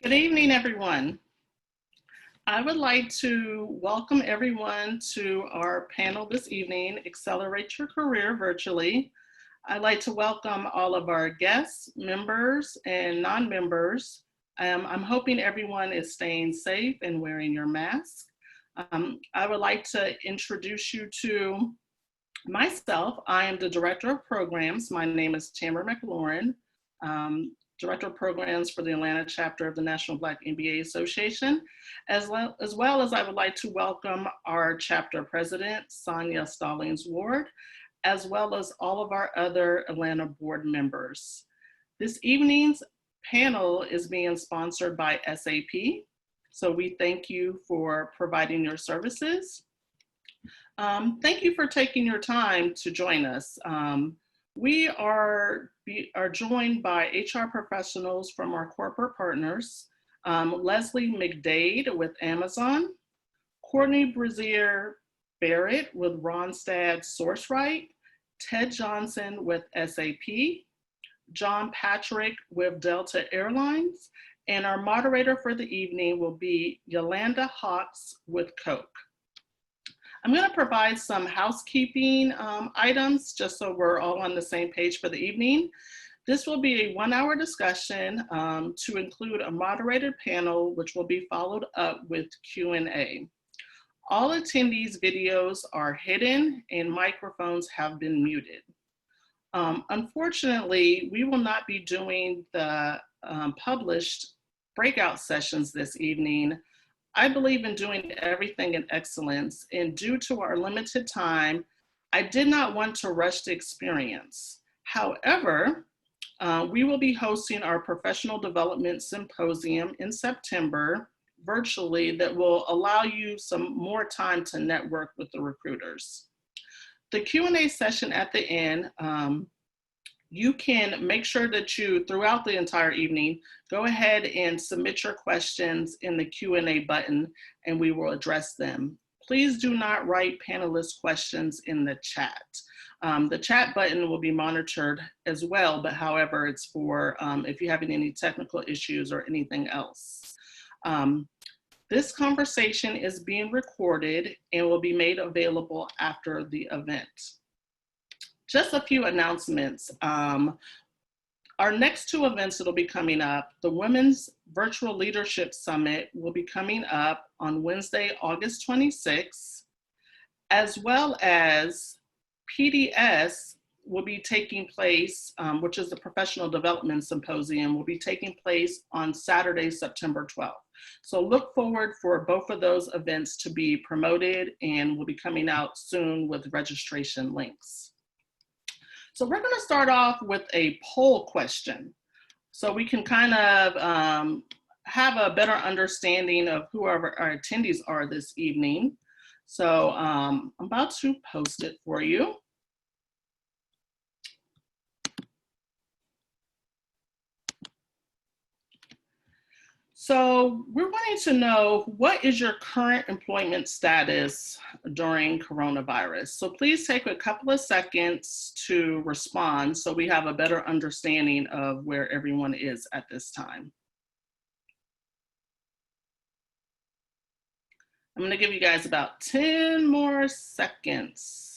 Good evening, everyone. I would like to welcome everyone to our panel this evening, Accelerate Your Career Virtually. I'd like to welcome all of our guests, members, and non-members. I'm hoping everyone is staying safe and wearing your mask. I would like to introduce you to myself. I am the Director of Programs. My name is Tamara McLaurin. Director of Programs for the Atlanta chapter of the National Black MBA Association, as well as I would like to welcome our chapter president, Sonia Stallings Ward, as well as all of our other Atlanta board members. This evening's panel is being sponsored by SAP, so we thank you for providing your services. Thank you for taking your time to join us. We are joined by HR professionals from our corporate partners, Leslie McDade with Amazon, Courtnie Brazier-Barrett with Randstad SourceRight, Ted Johnson with SAP, John Patrick with Delta Airlines, and our moderator for the evening will be Yolanda Hawks with Koch. I'm going to provide some housekeeping items just so we're all on the same page for the evening. This will be a 1-hour discussion to include a moderated panel, which will be followed up with Q&A. All attendees' videos are hidden and microphones have been muted. Unfortunately, we will not be doing the published breakout sessions this evening. I believe in doing everything in excellence, and due to our limited time, I did not want to rush the experience. However, we will be hosting our professional development symposium in September virtually that will allow you some more time to network with the recruiters. The Q&A session at the end, you can make sure that you, throughout the entire evening, go ahead and submit your questions in the Q&A button and we will address them. Please do not write panelist questions in the chat. The chat button will be monitored as well, but however, it's for if you're having any technical issues or anything else. This conversation is being recorded and will be made available after the event. Just a few announcements. Our next two events that will be coming up, the Women's Virtual Leadership Summit will be coming up on Wednesday, August 26th, as well as PDS will be taking place, which is the Professional Development Symposium, will be taking place on Saturday, September 12th. So look forward for both of those events to be promoted and will be coming out soon with registration links. So we're going to start off with a poll question so we can kind of have a better understanding of who our attendees are this evening. So I'm about to post it for you. So we're wanting to know, what is your current employment status during coronavirus? So please take a couple of seconds to respond so we have a better understanding of where everyone is at this time. I'm going to give you guys about 10 more seconds.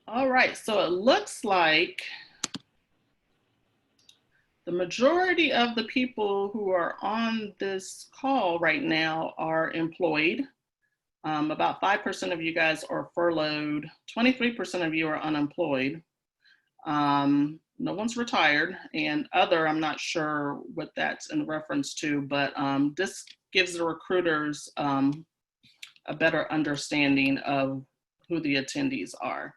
All right, so it looks like the majority of the people who are on this call right now are employed. About 5% of you guys are furloughed. 23% of you are unemployed. No one's retired, and other, I'm not sure what that's in reference to, but this gives the recruiters a better understanding of who the attendees are.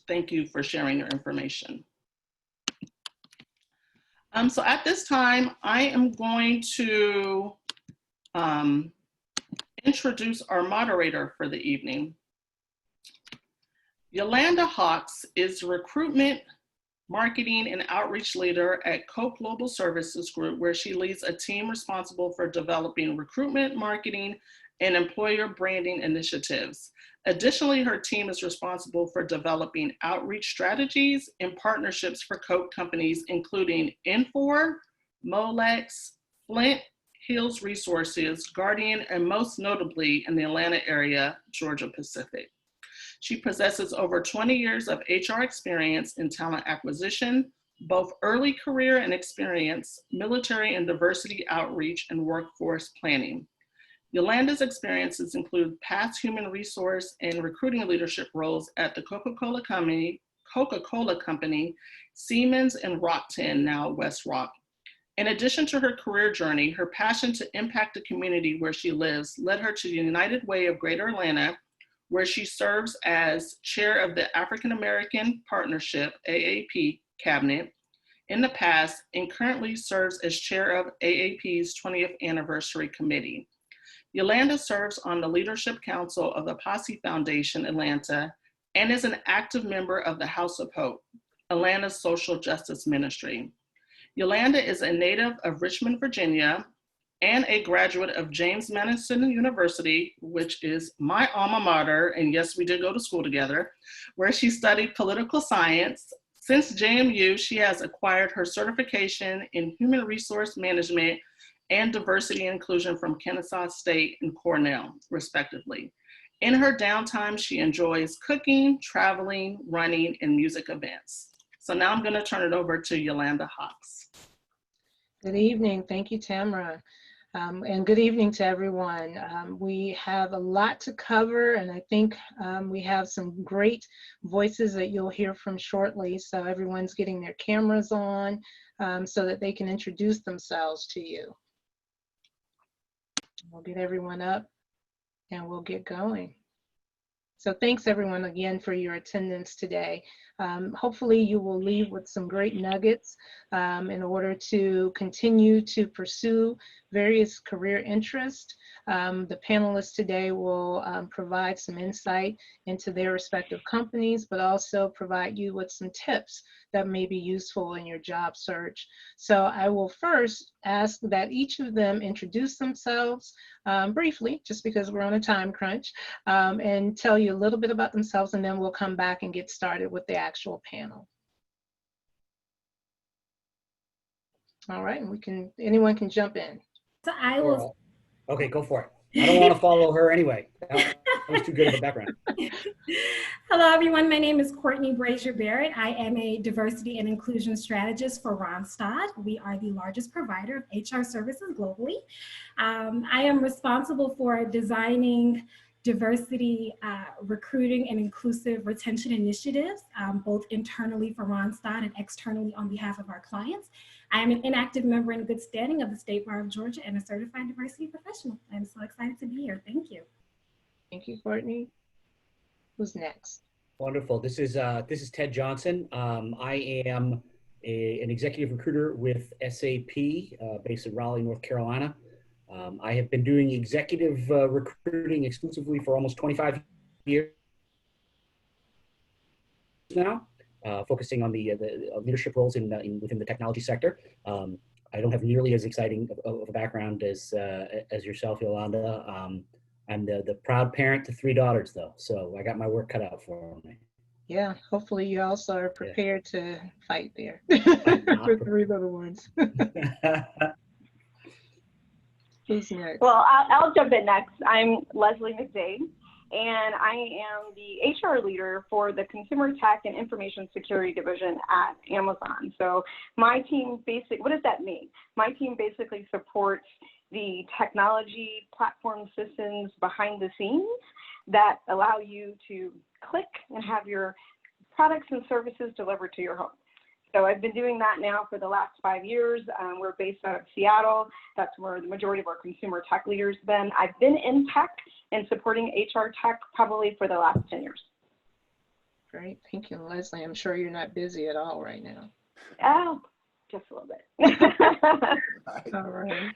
Thank you for sharing your information. So at this time, I am going to introduce our moderator for the evening. Yolanda Hawks is recruitment marketing and outreach leader at Koch Global Services Group, where she leads a team responsible for developing recruitment, marketing, and employer branding initiatives. Additionally, her team is responsible for developing outreach strategies and partnerships for Koch companies, including Infor, Molex, Flint Hills Resources, Guardian, and most notably in the Atlanta area, Georgia Pacific. She possesses over 20 years of HR experience in talent acquisition, both early career and experience, military and diversity outreach, and workforce planning. Yolanda's experiences include past human resource and recruiting leadership roles at the Coca-Cola Company, Siemens, and Rockton, now West Rock. In addition to her career journey, her passion to impact the community where she lives led her to the United Way of Greater Atlanta, where she serves as chair of the African American Partnership, AAP, cabinet in the past, and currently serves as chair of AAP's 20th anniversary committee. Yolanda serves on the Leadership Council of the Posse Foundation, Atlanta, and is an active member of the House of Hope, Atlanta's social justice ministry. Yolanda is a native of Richmond, Virginia, and a graduate of James Madison University, which is my alma mater, and yes, we did go to school together, where she studied political science. Since JMU, she has acquired her certification in human resource management and diversity and inclusion from Kennesaw State and Cornell, respectively. In her downtime, she enjoys cooking, traveling, running, and music events. So now I'm gonna turn it over to Yolanda Hawks. Good evening, thank you, Tamara. And good evening to everyone. We have a lot to cover, and I think we have some great voices that you'll hear from shortly. So everyone's getting their cameras on so that they can introduce themselves to you. We'll get everyone up and we'll get going. So thanks everyone again for your attendance today. Hopefully you will leave with some great nuggets in order to continue to pursue various career interests. The panelists today will provide some insight into their respective companies, but also provide you with some tips that may be useful in your job search. So I will first ask that each of them introduce themselves briefly, just because we're on a time crunch, and tell you a little bit about themselves, and then we'll come back and get started with the actual panel. All right, and anyone can jump in. So I will. Okay, go for it. I don't want to follow her anyway. That was too good of a background. Hello, everyone. My name is Courtnie Brazier-Barrett. I am a diversity and inclusion strategist for Randstad. We are the largest provider of HR services globally. I am responsible for designing diversity, recruiting, and inclusive retention initiatives, both internally for Randstad and externally on behalf of our clients. I am an inactive member in good standing of the State Bar of Georgia and a certified diversity professional. I'm so excited to be here. Thank you. Thank you, Courtnie. Who's next? Wonderful. This is Ted Johnson. I am an executive recruiter with SAP based in Raleigh, North Carolina. I have been doing executive recruiting exclusively for almost 25 years now, focusing on the leadership roles within the technology sector. I don't have nearly as exciting of a background as yourself, Yolanda. I'm the proud parent to 3 daughters, though, so I got my work cut out for me. Yeah, hopefully you also are prepared to fight there with 3 little ones. Who's next? Well, I'll jump in next. I'm Leslie McDade, and I am the HR leader for the Consumer Tech and Information Security Division at Amazon. So my team what does that mean? My team basically supports the technology platform systems behind the scenes that allow you to click and have your products and services delivered to your home. So I've been doing that now for the last 5 years. We're based out of Seattle. That's where the majority of our consumer tech leaders been. I've been in tech and supporting HR tech probably for the last 10 years. Great, thank you, Leslie. I'm sure you're not busy at all right now. Oh, just a little bit. All right.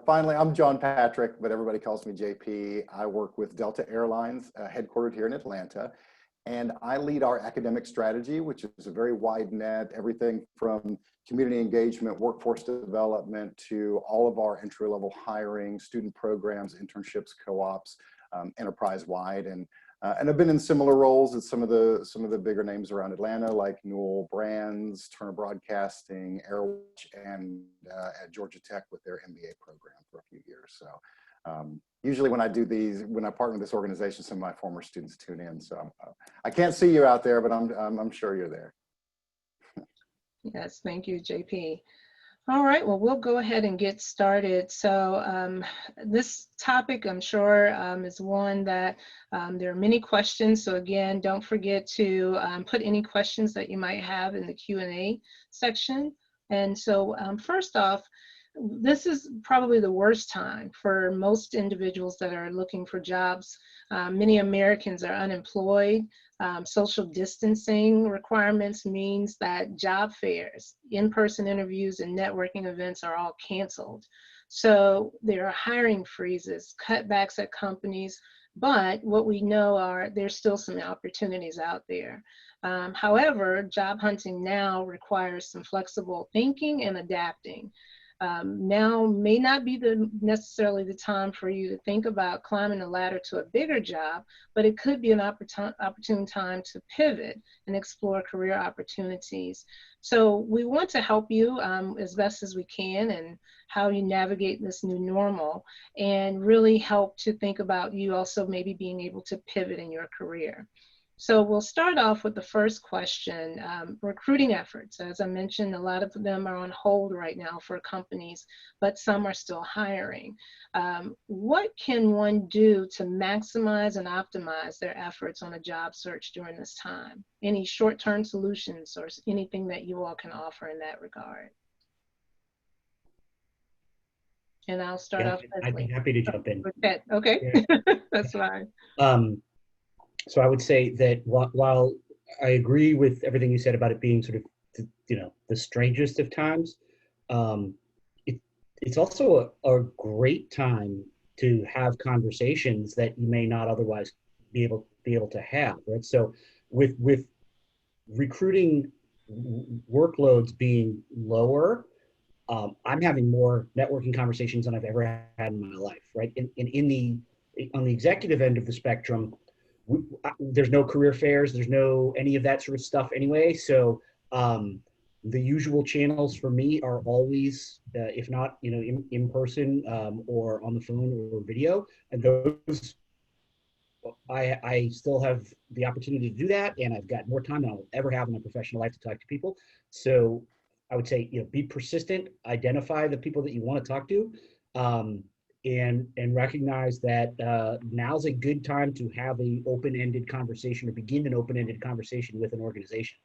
Finally, I'm John Patrick, but everybody calls me JP. I work with Delta Airlines, headquartered here in Atlanta. And I lead our academic strategy, which is a very wide net, everything from community engagement, workforce development, to all of our entry-level hiring, student programs, internships, co-ops, enterprise-wide. And I've been in similar roles at some of the bigger names around Atlanta, like Newell Brands, Turner Broadcasting, Airwatch, and at Georgia Tech with their MBA program for a few years. So usually when I do these, when I partner with this organization, some of my former students tune in. So I can't see you out there, but I'm sure you're there. Yes, thank you, JP. All right, well, we'll go ahead and get started. So this topic, I'm sure, is one that there are many questions. So again, don't forget to put any questions that you might have in the Q&A section. And so first off, this is probably the worst time for most individuals that are looking for jobs. Many Americans are unemployed. Social distancing requirements means that job fairs, in-person interviews, and networking events are all canceled. So there are hiring freezes, cutbacks at companies, but what we know are there's still some opportunities out there. However, job hunting now requires some flexible thinking and adapting. Now may not be necessarily the time for you to think about climbing the ladder to a bigger job, but it could be an opportune time to pivot and explore career opportunities. So we want to help you as best as we can and how you navigate this new normal, and really help to think about you also maybe being able to pivot in your career. So we'll start off with the first question, recruiting efforts. As I mentioned, a lot of them are on hold right now for companies, but some are still hiring. What can one do to maximize and optimize their efforts on a job search during this time? Any short-term solutions or anything that you all can offer in that regard? And I'll start off. I'd be happy to jump in. Okay, yeah. That's fine. So I would say that while I agree with everything you said about it being sort of, the strangest of times, it's also a great time to have conversations that you may not otherwise be able to have, right? So with recruiting workloads being lower, I'm having more networking conversations than I've ever had in my life, right? On the executive end of the spectrum, there's no career fairs, there's no any of that sort of stuff anyway. So the usual channels for me are always, if not, in person or on the phone or video. And those, I still have the opportunity to do that, and I've got more time than I'll ever have in my professional life to talk to people. So I would say, be persistent, identify the people that you want to talk to. And recognize that now's a good time to have an open-ended conversation or begin an open-ended conversation with an organization.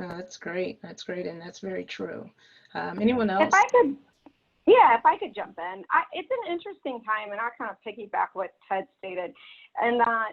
Oh, that's great. That's great, and that's very true. Anyone else? If I could jump in. It's an interesting time, and I'll kind of piggyback what Ted stated, and that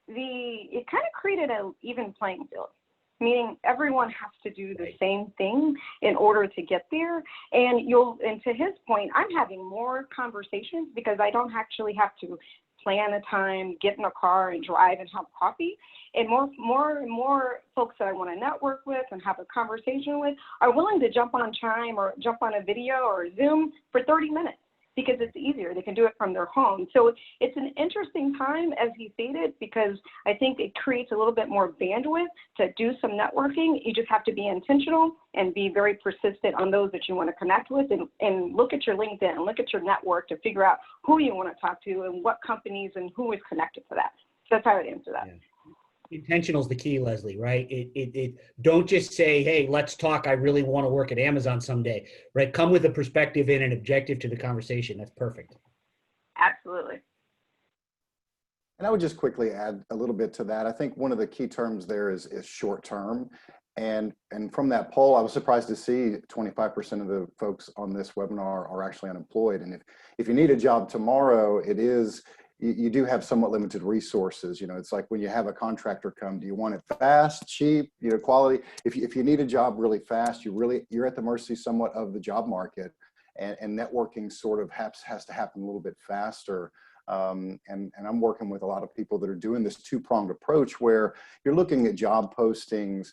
it kind of created an even playing field. Meaning everyone has to do the same thing in order to get there. And to his point, I'm having more conversations because I don't actually have to plan a time, get in a car and drive and have coffee. And more folks that I want to network with and have a conversation with are willing to jump on Chime or jump on a video or Zoom for 30 minutes. Because it's easier. They can do it from their home. So it's an interesting time, as he stated, because I think it creates a little bit more bandwidth to do some networking. You just have to be intentional and be very persistent on those that you want to connect with, and look at your LinkedIn and look at your network to figure out who you want to talk to and what companies and who is connected to that. So that's how I would answer that. Yeah. Intentional is the key, Leslie, right? It don't just say, hey, let's talk. I really want to work at Amazon someday, right? Come with a perspective and an objective to the conversation. That's perfect. Absolutely. And I would just quickly add a little bit to that. I think one of the key terms there is short term. And from that poll, I was surprised to see 25% of the folks on this webinar are actually unemployed. And if you need a job tomorrow, you do have somewhat limited resources. It's like when you have a contractor come, do you want it fast, cheap, quality? If you need a job really fast, you're at the mercy somewhat of the job market, and networking sort of has to happen a little bit faster. And I'm working with a lot of people that are doing this two-pronged approach where you're looking at job postings.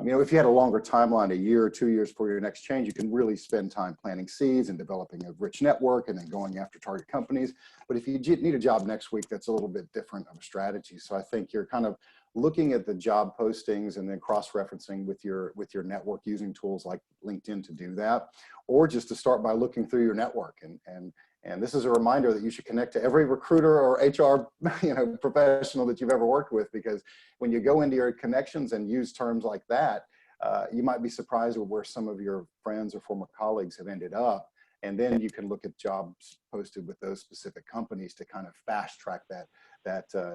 You know, if you had a longer timeline, a year or 2 years for your next change, you can really spend time planting seeds and developing a rich network and then going after target companies. But if you need a job next week, that's a little bit different of a strategy. So I think you're kind of looking at the job postings and then cross-referencing with your network using tools like LinkedIn to do that, or just to start by looking through your network. And this is a reminder that you should connect to every recruiter or HR professional that you've ever worked with, because when you go into your connections and use terms like that, you might be surprised with where some of your friends or former colleagues have ended up. And then you can look at jobs posted with those specific companies to kind of fast track that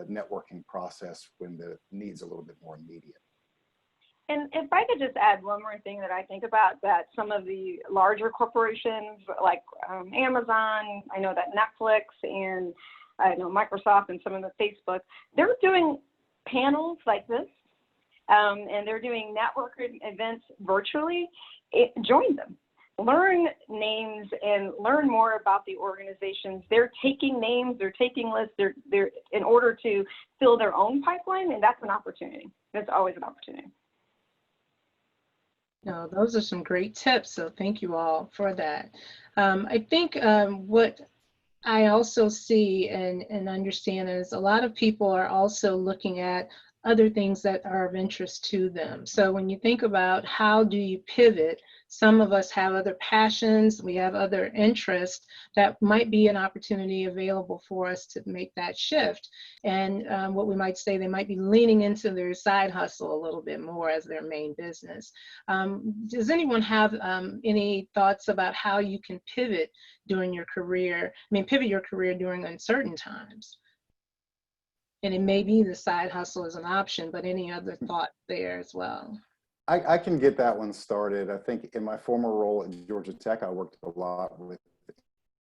networking process when the need's a little bit more immediate. And if I could just add one more thing that I think about, that some of the larger corporations like Amazon, I know that Netflix, and I know Microsoft and some of the Facebook, they're doing panels like this, and they're doing networking events virtually. Join them. Learn names and learn more about the organizations. They're taking names, they're taking lists, they're in order to fill their own pipeline, and that's an opportunity. That's always an opportunity. No, those are some great tips, so thank you all for that. I think what I also see and understand is a lot of people are also looking at other things that are of interest to them. So when you think about how do you pivot, some of us have other passions, we have other interests that might be an opportunity available for us to make that shift. And what we might say, they might be leaning into their side hustle a little bit more as their main business. Does anyone have any thoughts about how you can pivot during your career? Pivot your career during uncertain times? And it may be the side hustle as an option, but any other thought there as well? I can get that one started. I think in my former role at Georgia Tech, I worked a lot with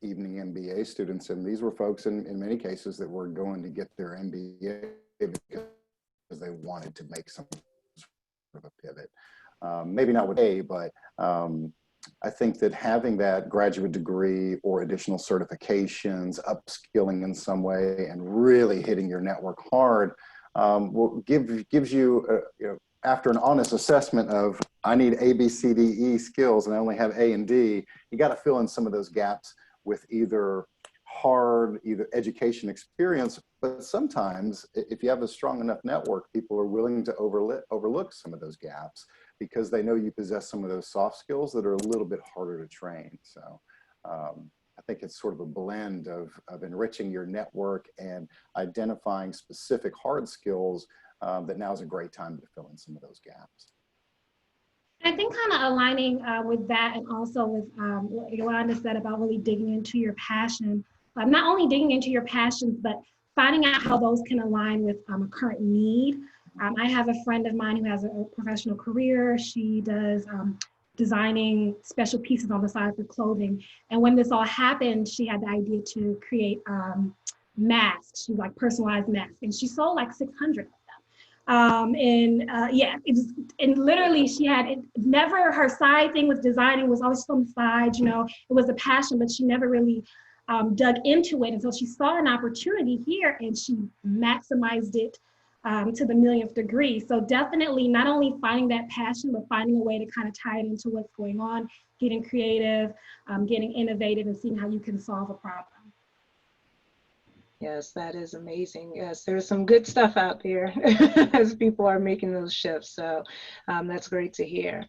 evening MBA students, and these were folks in many cases that were going to get their MBA because they wanted to make some sort of a pivot. Maybe not with A, but I think that having that graduate degree or additional certifications, upskilling in some way, and really hitting your network hard gives you, after an honest assessment of, I need A, B, C, D, E skills, and I only have A and D, you got to fill in some of those gaps with either education experience, but sometimes if you have a strong enough network, people are willing to overlook some of those gaps because they know you possess some of those soft skills that are a little bit harder to train. So I think it's sort of a blend of enriching your network and identifying specific hard skills that now is a great time to fill in some of those gaps. I think kind of aligning with that, and also with what Yolanda said about really digging into your passion. Not only digging into your passions, but finding out how those can align with a current need. I have a friend of mine who has a professional career. She does designing special pieces on the side for clothing. And when this all happened, she had the idea to create masks. She like personalized masks, and she sold like 600 of them. And literally she had never, her side thing with designing was always on the side, it was a passion, but she never really dug into it until she saw an opportunity here, and she maximized it to the millionth degree. So definitely not only finding that passion, but finding a way to kind of tie it into what's going on, getting creative, getting innovative, and seeing how you can solve a problem. Yes, that is amazing. Yes, there's some good stuff out there as people are making those shifts. So that's great to hear.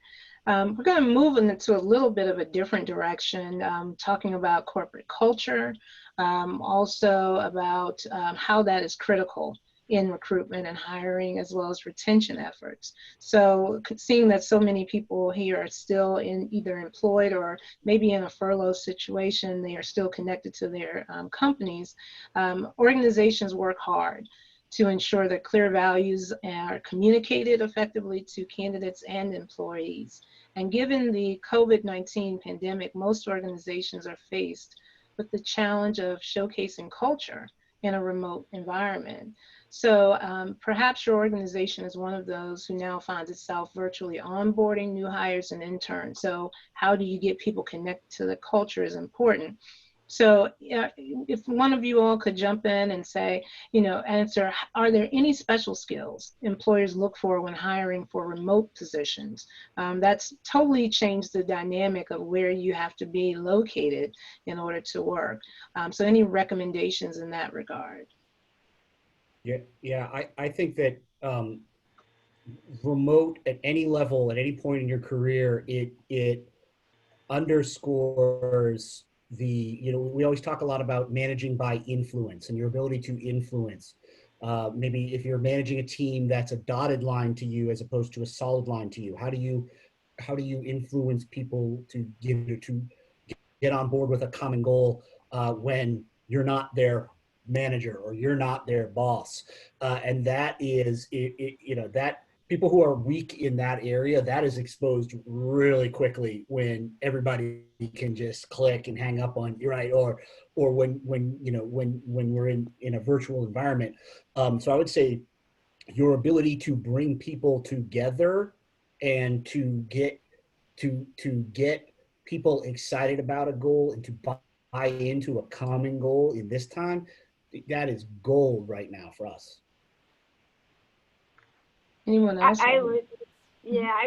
We're going to move into a little bit of a different direction, talking about corporate culture, also about how that is critical in recruitment and hiring, as well as retention efforts. So seeing that so many people here are still either employed or maybe in a furlough situation, they are still connected to their companies, organizations work hard to ensure that clear values are communicated effectively to candidates and employees. And given the COVID-19 pandemic, most organizations are faced with the challenge of showcasing culture in a remote environment. So perhaps your organization is one of those who now finds itself virtually onboarding new hires and interns. So how do you get people connected to the culture is important. So if one of you all could jump in and say, answer, are there any special skills employers look for when hiring for remote positions? That's totally changed the dynamic of where you have to be located in order to work. So any recommendations in that regard? Yeah, I think that remote at any level, at any point in your career, it underscores we always talk a lot about managing by influence and your ability to influence. Maybe if you're managing a team that's a dotted line to you as opposed to a solid line to you, how do you influence people to get on board with a common goal when you're not their manager or you're not their boss? And that is, that people who are weak in that area, that is exposed really quickly when everybody can just click and hang up on you, right? Or when we're in a virtual environment. So I would say your ability to bring people together and to get people excited about a goal and to buy into a common goal in this time, that is gold right now for us. Anyone else? I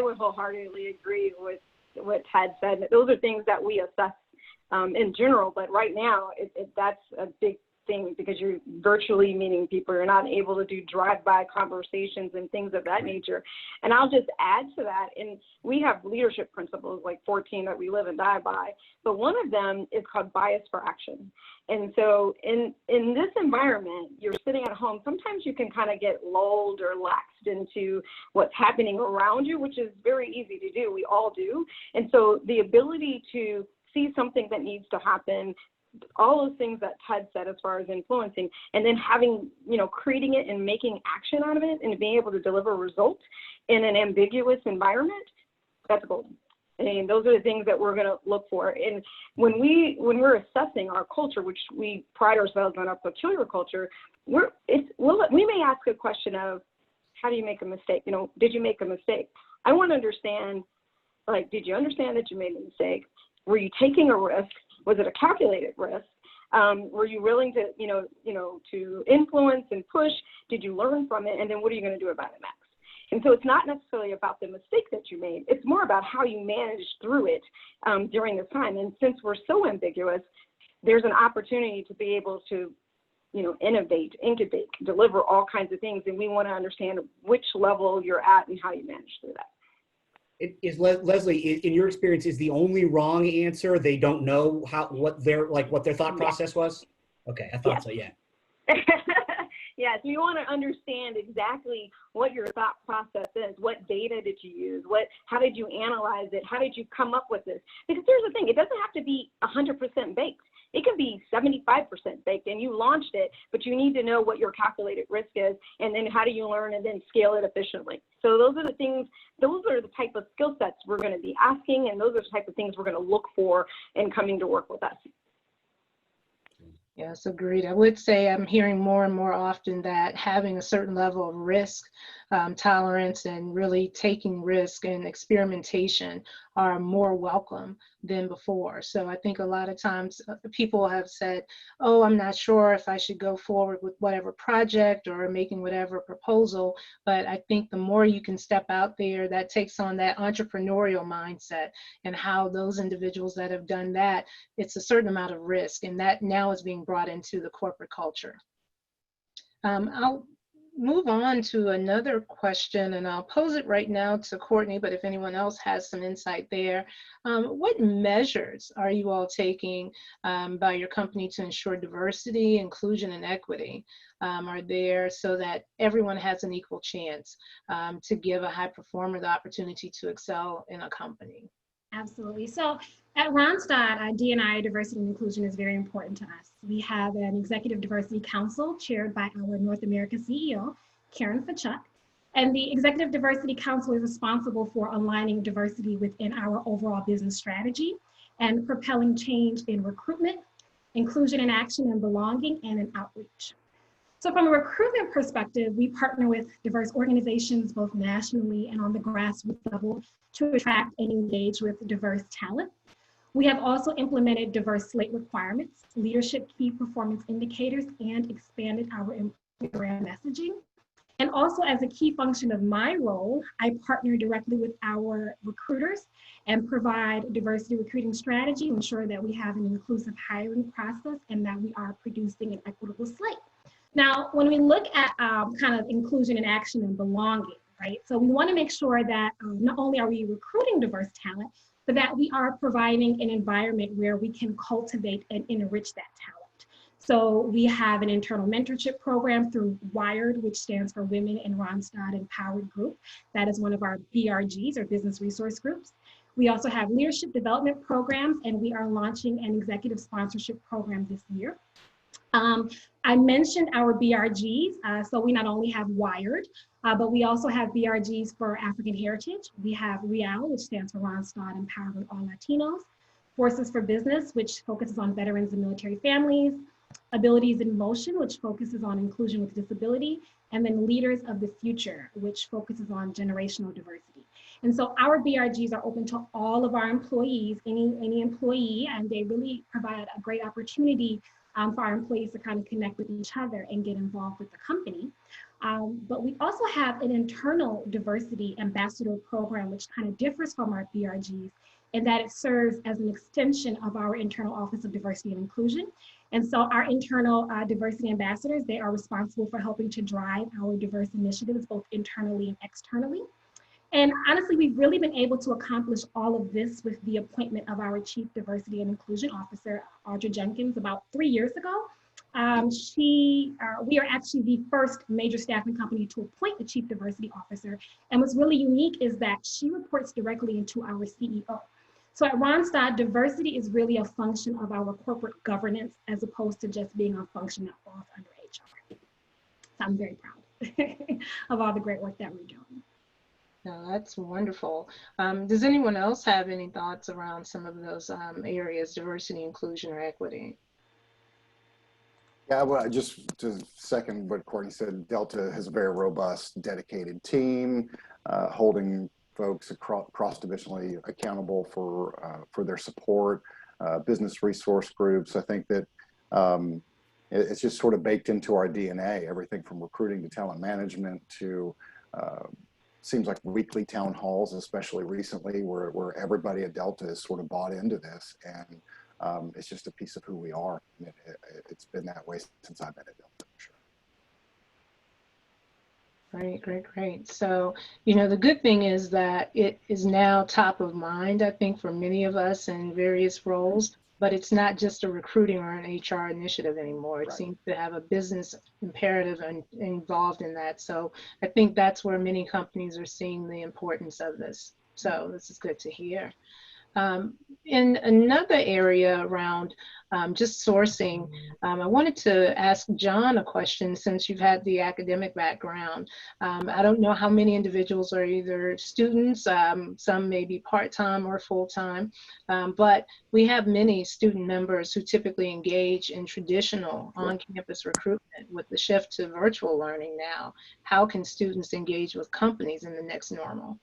would wholeheartedly agree with what Ted said. Those are things that we assess in general, but right now that's a big thing because you're virtually meeting people. You're not able to do drive-by conversations and things of that nature. And I'll just add to that, and we have leadership principles, like 14 that we live and die by, but one of them is called bias for action. And so in this environment, you're sitting at home, sometimes you can kind of get lulled or laxed into what's happening around you, which is very easy to do. We all do. And so the ability to see something that needs to happen, all those things that Ted said as far as influencing, and then having, creating it and making action out of it and being able to deliver results in an ambiguous environment, that's golden. And those are the things that we're going to look for. And when we're assessing our culture, which we pride ourselves on our peculiar culture, we may ask a question of, how do you make a mistake? Did you make a mistake? I want to understand, did you understand that you made a mistake? Were you taking a risk? Was it a calculated risk? Were you willing to, to influence and push? Did you learn from it? And then what are you going to do about it next? And so it's not necessarily about the mistake that you made. It's more about how you managed through it during this time. And since we're so ambiguous, there's an opportunity to be able to, innovate, incubate, deliver all kinds of things. And we want to understand which level you're at and how you manage through that. Leslie, in your experience, is the only wrong answer they don't know what their thought process was? Okay, I thought so, yeah. Yes, you want to understand exactly what your thought process is. What data did you use? How did you analyze it? How did you come up with this? Because here's the thing, it doesn't have to be 100% baked. It can be 75% baked and you launched it, but you need to know what your calculated risk is, and then how do you learn and then scale it efficiently. So those are the things, those are the type of skill sets we're going to be asking, and those are the type of things we're going to look for in coming to work with us. Yes, agreed. I would say I'm hearing more and more often that having a certain level of risk tolerance and really taking risk and experimentation are more welcome than before. So I think a lot of times people have said, oh, I'm not sure if I should go forward with whatever project or making whatever proposal. But I think the more you can step out there, that takes on that entrepreneurial mindset, and how those individuals that have done that, it's a certain amount of risk, and that now is being brought into the corporate culture. I'll move on to another question, and I'll pose it right now to Courtnie, but if anyone else has some insight there. What measures are you all taking by your company to ensure diversity, inclusion, and equity are there so that everyone has an equal chance to give a high performer the opportunity to excel in a company? Absolutely. So at Randstad, D&I, diversity and inclusion, is very important to us. We have an Executive Diversity Council chaired by our North America CEO, Karen Fachuk. And the Executive Diversity Council is responsible for aligning diversity within our overall business strategy and propelling change in recruitment, inclusion in action and belonging, and in outreach. So from a recruitment perspective, we partner with diverse organizations, both nationally and on the grassroots level, to attract and engage with diverse talent. We have also implemented diverse slate requirements, leadership key performance indicators, and expanded our employer messaging. And also, as a key function of my role, I partner directly with our recruiters and provide diversity recruiting strategy to ensure that we have an inclusive hiring process and that we are producing an equitable slate. Now, when we look at kind of inclusion in action and belonging, right? So we want to make sure that not only are we recruiting diverse talent, but that we are providing an environment where we can cultivate and enrich that talent. So we have an internal mentorship program through WIRED, which stands for Women in Randstad Empowered Group. That is one of our BRGs, or business resource groups. We also have leadership development programs, and we are launching an executive sponsorship program this year. I mentioned our BRGs, so we not only have WIRED, but we also have BRGs for African Heritage. We have REAL, which stands for Randstad Empowering All Latinos. Forces for Business, which focuses on veterans and military families. Abilities in Motion, which focuses on inclusion with disability, and then Leaders of the Future, which focuses on generational diversity. And so our BRGs are open to all of our employees, any employee, and they really provide a great opportunity for our employees to kind of connect with each other and get involved with the company. But we also have an internal diversity ambassador program, which kind of differs from our BRGs, in that it serves as an extension of our internal Office of Diversity and Inclusion. And so our internal diversity ambassadors, they are responsible for helping to drive our diverse initiatives, both internally and externally. And honestly, we've really been able to accomplish all of this with the appointment of our Chief Diversity and Inclusion Officer, Audra Jenkins, about 3 years ago. We are actually the first major staffing company to appoint a Chief Diversity Officer. And what's really unique is that she reports directly into our CEO. So at Randstad, diversity is really a function of our corporate governance as opposed to just being a function that falls under HR. So I'm very proud of all the great work that we're doing. No, that's wonderful. Does anyone else have any thoughts around some of those areas, diversity, inclusion, or equity? Yeah, well, just to second what Courtnie said, Delta has a very robust, dedicated team, holding folks cross-divisionally accountable for their support, business resource groups. I think that it's just sort of baked into our DNA, everything from recruiting to talent management to seems like weekly town halls, especially recently, where everybody at Delta has sort of bought into this, and it's just a piece of who we are. It's been that way since I've been at Delta, for sure. Great, great, great. So, you know, the good thing is that it is now top of mind, I think, for many of us in various roles, but it's not just a recruiting or an HR initiative anymore. It seems to have a business imperative and involved in that. So I think that's where many companies are seeing the importance of this. So this is good to hear. In another area around just sourcing, I wanted to ask John a question since you've had the academic background. I don't know how many individuals are either students, some may be part-time or full-time, but we have many student members who typically engage in traditional on-campus recruitment. With the shift to virtual learning now, how can students engage with companies in the next normal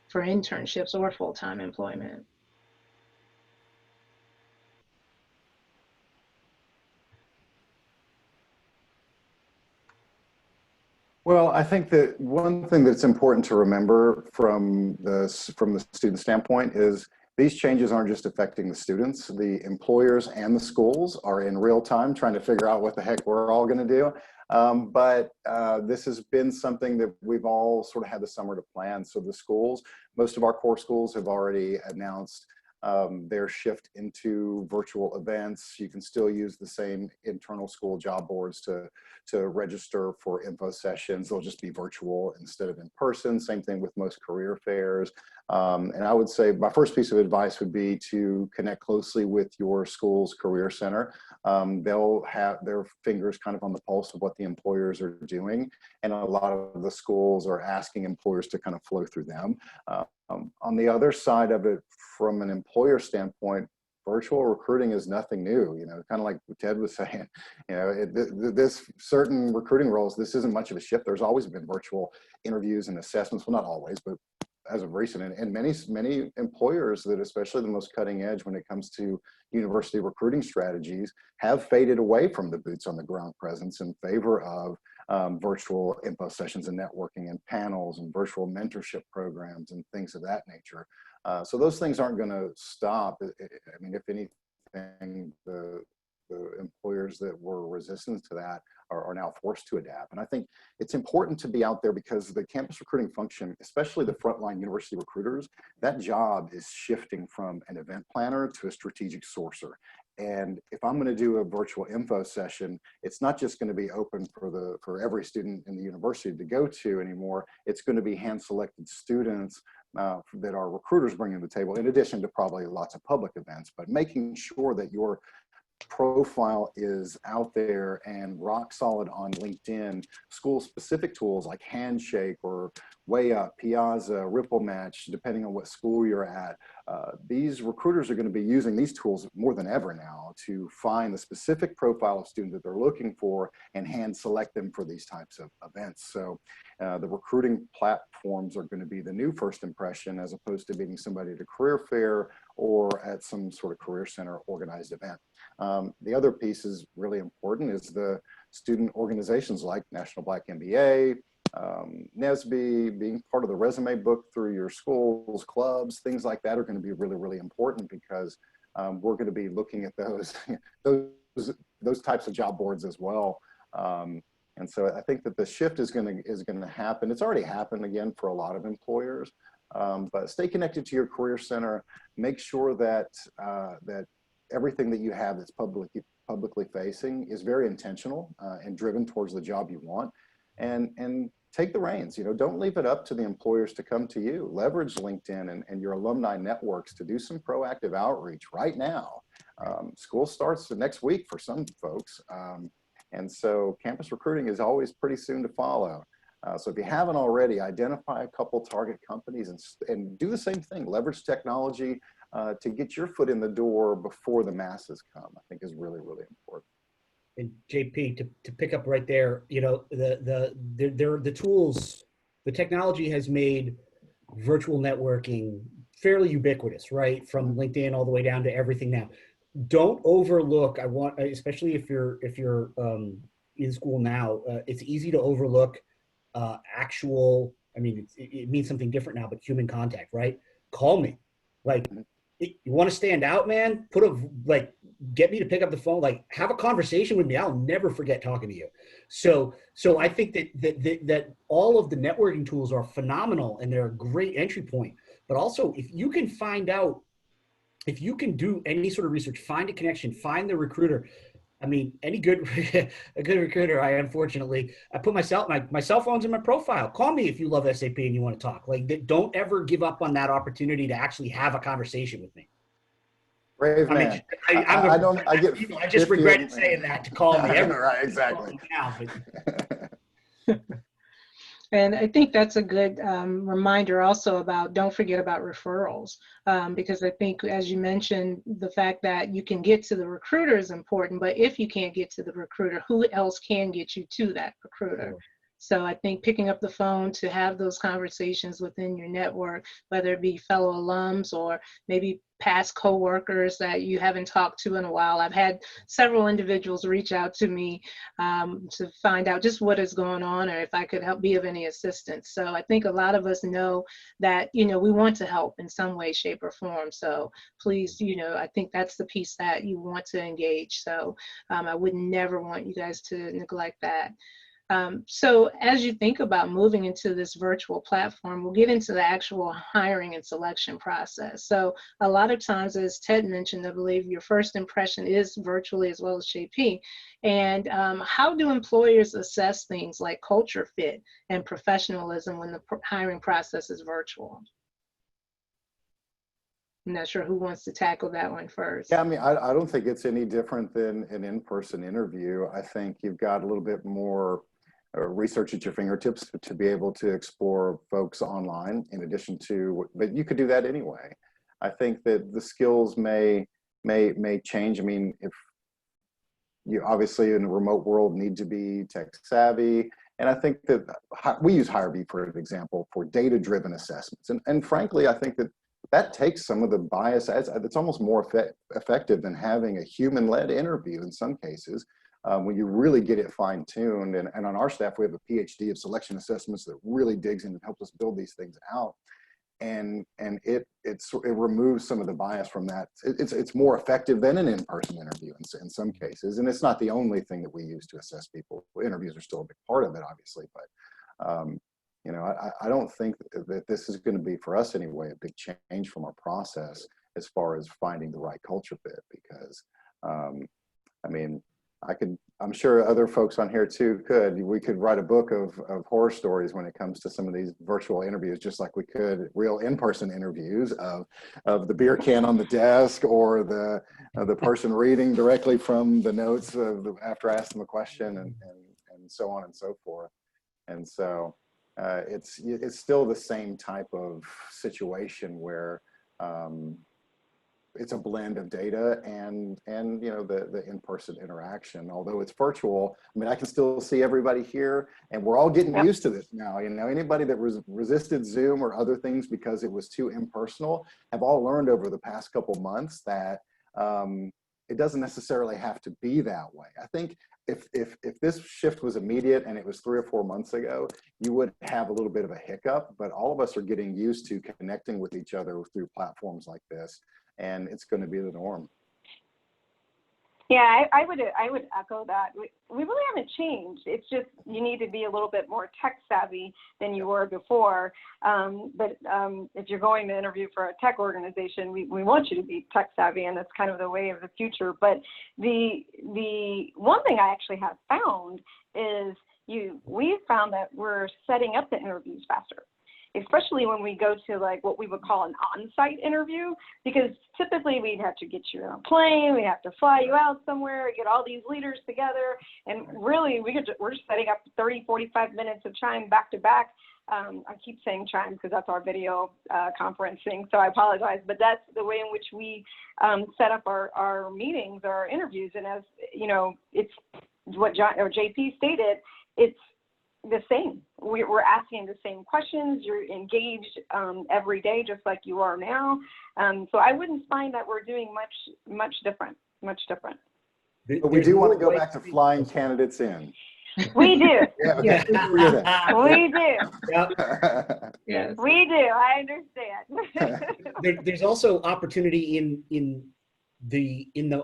for internships or full-time employment? Well, I think that one thing that's important to remember from the student standpoint is these changes aren't just affecting the students. The employers and the schools are in real time trying to figure out what the heck we're all going to do. But this has been something that we've all sort of had the summer to plan. So the schools, most of our core schools have already announced their shift into virtual events. You can still use the same internal school job boards to register for info sessions. They'll just be virtual instead of in person. Same thing with most career fairs. And I would say my first piece of advice would be to connect closely with your school's career center. They'll have their fingers kind of on the pulse of what the employers are doing. And a lot of the schools are asking employers to kind of flow through them. On the other side of it, from an employer standpoint, virtual recruiting is nothing new. You know, kind of like what Ted was saying, you know, this certain recruiting roles, this isn't much of a shift. There's always been virtual interviews and assessments. Well, not always, but as of recent, and many employers that, especially the most cutting edge when it comes to university recruiting strategies, have faded away from the boots on the ground presence in favor of virtual info sessions and networking and panels and virtual mentorship programs and things of that nature. So those things aren't going to stop. I mean, if anything, the employers that were resistant to that are now forced to adapt. And I think it's important to be out there because the campus recruiting function, especially the frontline university recruiters, that job is shifting from an event planner to a strategic sourcer. And if I'm going to do a virtual info session, it's not just going to be open for every student in the university to go to anymore. It's going to be hand-selected students that our recruiters bring to the table, in addition to probably lots of public events, but making sure that your profile is out there and rock solid on LinkedIn. School-specific tools like Handshake or Way Up, Piazza, Ripple Match, depending on what school you're at. These recruiters are going to be using these tools more than ever now to find the specific profile of student that they're looking for and hand select them for these types of events. So the recruiting platforms are going to be the new first impression, as opposed to meeting somebody at a career fair or at some sort of career center organized event. The other piece is really important is the student organizations like National Black MBA, NSBE, being part of the resume book through your schools, clubs, things like that are going to be really, really important, because we're going to be looking at those types of job boards as well. And so I think that the shift is going to happen. It's already happened again for a lot of employers, but stay connected to your career center. Make sure that that everything that you have that's publicly facing is very intentional and driven towards the job you want, and take the reins. You know, don't leave it up to the employers to come to you. Leverage LinkedIn and your alumni networks to do some proactive outreach right now. School starts the next week for some folks. And so campus recruiting is always pretty soon to follow. So if you haven't already, identify a couple target companies and do the same thing. Leverage technology to get your foot in the door before the masses come, I think is really, really important. And JP, to pick up right there, you know, the tools, the technology has made virtual networking fairly ubiquitous, right? From LinkedIn all the way down to everything now. Don't overlook, especially if you're in school now, it's easy to overlook actual, I mean, it means something different now, but human contact, right? Call me. Like, you want to stand out, man? Get me to pick up the phone, like have a conversation with me. I'll never forget talking to you. So I think that all of the networking tools are phenomenal and they're a great entry point. But also, if you can find out, if you can do any sort of research, find a connection, find the recruiter. I mean, a good recruiter, I put my cell phone's in my profile. Call me if you love SAP and you want to talk. Like, don't ever give up on that opportunity to actually have a conversation with me. Brave man. I just regret saying that to call me. Right, exactly. And I think that's a good reminder also about, don't forget about referrals, because I think, as you mentioned, the fact that you can get to the recruiter is important, but if you can't get to the recruiter, who else can get you to that recruiter? Sure. So I think picking up the phone to have those conversations within your network, whether it be fellow alums or maybe past coworkers that you haven't talked to in a while. I've had several individuals reach out to me to find out just what is going on or if I could be of any assistance. So I think a lot of us know that, you know, we want to help in some way, shape, or form. So please, you know, I think that's the piece that you want to engage. So I would never want you guys to neglect that. So as you think about moving into this virtual platform, we'll get into the actual hiring and selection process. So a lot of times, as Ted mentioned, I believe your first impression is virtually as well as JP. And how do employers assess things like culture fit and professionalism when the hiring process is virtual? I'm not sure who wants to tackle that one first. Yeah, I mean, I don't think it's any different than an in-person interview. I think you've got a little bit more research at your fingertips to be able to explore folks online in addition to, but you could do that anyway. I think that the skills may change. I mean, if you obviously in a remote world need to be tech savvy, And I think that we use HireVue for an example for data-driven assessments. And frankly, I think that takes some of the bias. It's almost more effective than having a human-led interview in some cases, when you really get it fine-tuned. And on our staff, we have a PhD of selection assessments that really digs in and helps us build these things out. And it removes some of the bias from that. It's more effective than an in-person interview in some cases. And it's not the only thing that we use to assess people. Interviews are still a big part of it, obviously, but you know, I don't think that this is going to be, for us anyway, a big change from our process as far as finding the right culture fit, because I mean, I'm sure other folks on here too we could write a book of horror stories when it comes to some of these virtual interviews, just like we could real in-person interviews of the beer can on the desk, or the person reading directly from the notes after I asked them a question, and so on and so forth. And so it's still the same type of situation where it's a blend of data and you know, the in-person interaction. Although it's virtual, I mean, I can still see everybody here, and we're all getting used to this now. You know, anybody that resisted Zoom or other things because it was too impersonal have all learned over the past couple months that it doesn't necessarily have to be that way. I think if this shift was immediate and it was 3 or 4 months ago, you would have a little bit of a hiccup, but all of us are getting used to connecting with each other through platforms like this, and it's going to be the norm. Yeah, I would echo that. We really haven't changed. It's just you need to be a little bit more tech savvy than you were before. But if you're going to interview for a tech organization, we want you to be tech savvy, and that's kind of the way of the future. But the one thing I actually have found is we've found that we're setting up the interviews faster, especially when we go to like what we would call an on-site interview, because typically we'd have to get you on a plane, we have to fly you out somewhere, get all these leaders together, and really we're just setting up 30, 45 minutes of chime back to back. I keep saying chime because that's our video conferencing, so I apologize, but that's the way in which we set up our meetings, our interviews. And as you know, it's what JP stated, it's the same. We're asking the same questions. You're engaged every day, just like you are now. So I wouldn't find that we're doing much different. But we do want to go back to flying candidates in. We do. Yeah, we do. Yep. Yes. We do. I understand. There's also opportunity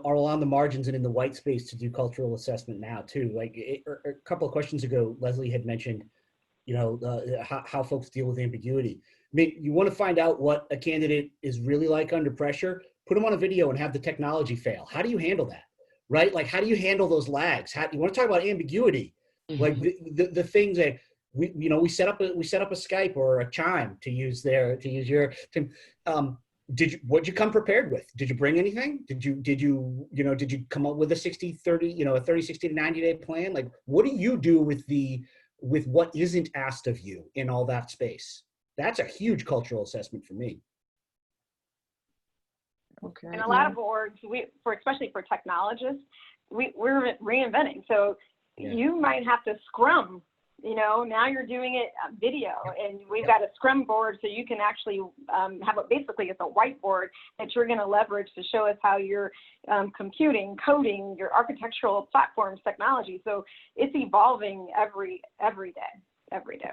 around the margins and in the white space to do cultural assessment now too. Like a couple of questions ago, Leslie had mentioned, you know, how folks deal with ambiguity. I mean, you want to find out what a candidate is really like under pressure, put them on a video and have the technology fail. How do you handle that? Right? Like, how do you handle those lags? You want to talk about ambiguity? Like the things that we set up a Skype or a chime to use your what'd you come prepared with? Did you bring anything? Did you come up with a 60-30, a 30, 60 to 90 day plan? Like, what do you do with what isn't asked of you in all that space? That's a huge cultural assessment for me. Okay. And a lot of orgs, especially for technologists, we're reinventing. So you might have to scrum. You know, now you're doing it video, and we've got a scrum board, so you can actually have basically it's a whiteboard that you're going to leverage to show us how you're computing, coding, your architectural platforms, technology. So it's evolving every day.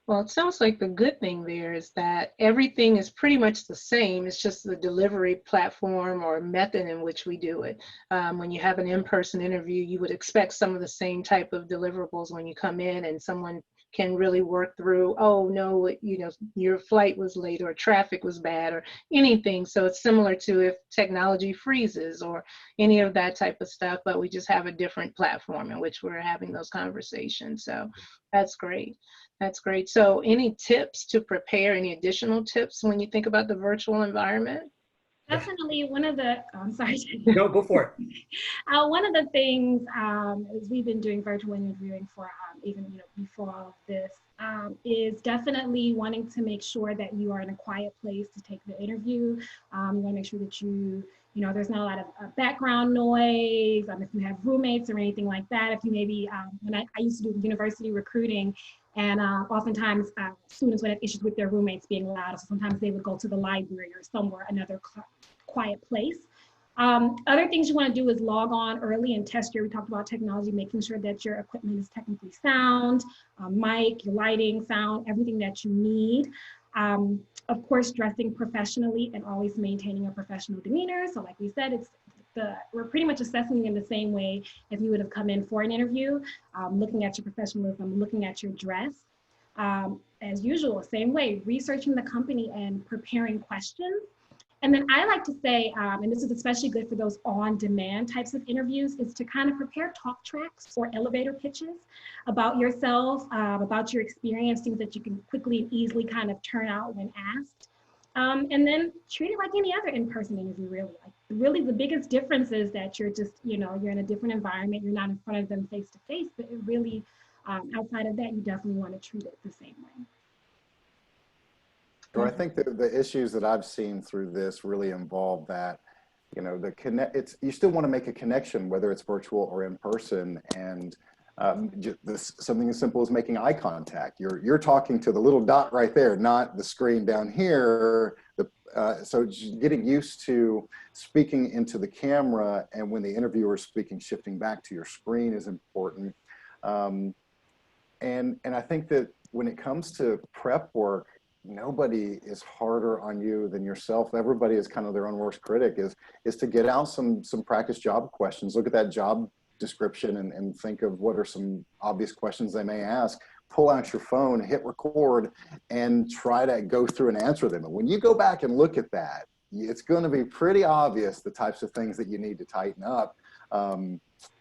Well, it sounds like the good thing there is that everything is pretty much the same. It's just the delivery platform or method in which we do it. When you have an in-person interview, you would expect some of the same type of deliverables when you come in, and someone can really work through, oh no, your flight was late or traffic was bad or anything. So it's similar to if technology freezes or any of that type of stuff, but we just have a different platform in which we're having those conversations. So that's great. That's great. So any tips to prepare, any additional tips when you think about the virtual environment? Definitely one of the, I'm sorry. No, go for it. One of the things is we've been doing virtual interviewing for even before all of this is definitely wanting to make sure that you are in a quiet place to take the interview. You want to make sure that there's not a lot of background noise. If you have roommates or anything like that, if you maybe, when I used to do university recruiting, and oftentimes students would have issues with their roommates being loud, so sometimes they would go to the library or somewhere, another quiet place. Other things you want to do is log on early and test we talked about technology, making sure that your equipment is technically sound, mic, your lighting, sound, everything that you need. Of course, dressing professionally and always maintaining a professional demeanor. So like we said, we're pretty much assessing you in the same way as you would have come in for an interview, looking at your professionalism, looking at your dress. As usual, same way, researching the company and preparing questions. And then I like to say, and this is especially good for those on-demand types of interviews, is to kind of prepare talk tracks or elevator pitches about yourself, about your experience, things that you can quickly and easily kind of turn out when asked. And then treat it like any other in-person interview, really. Really, the biggest difference is that you're just, you're in a different environment. You're not in front of them face-to-face, but it really, outside of that, you definitely want to treat it the same way. So I think that the issues that I've seen through this really involve that, you still want to make a connection, whether it's virtual or in person, and something as simple as making eye contact. You're talking to the little dot right there, not the screen down here. So just getting used to speaking into the camera, and when the interviewer is speaking, shifting back to your screen is important. And I think that when it comes to prep work, nobody is harder on you than yourself. Everybody is kind of their own worst critic. Is to get out some practice job questions. Look at that job description and think of what are some obvious questions they may ask. Pull out your phone, hit record, and try to go through and answer them. And when you go back and look at that, it's going to be pretty obvious the types of things that you need to tighten up. And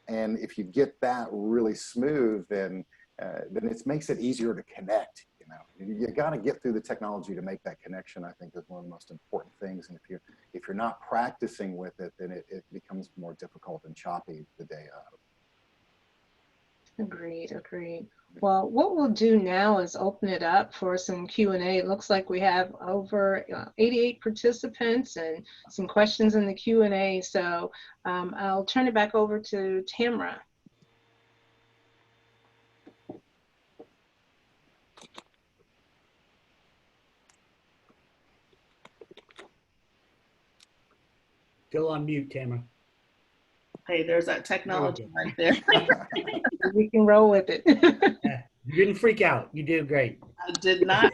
if you get that really smooth, then it makes it easier to connect. You got to get through the technology to make that connection. I think is one of the most important things. And if you're not practicing with it, then it becomes more difficult and choppy the day of. Agreed. Well, what we'll do now is open it up for some Q&A. It looks like we have over 88 participants and some questions in the Q&A. So I'll turn it back over to Tamara. Still on mute, Tamara. Hey, there's that technology right there. We can roll with it. You didn't freak out. You did great. I did not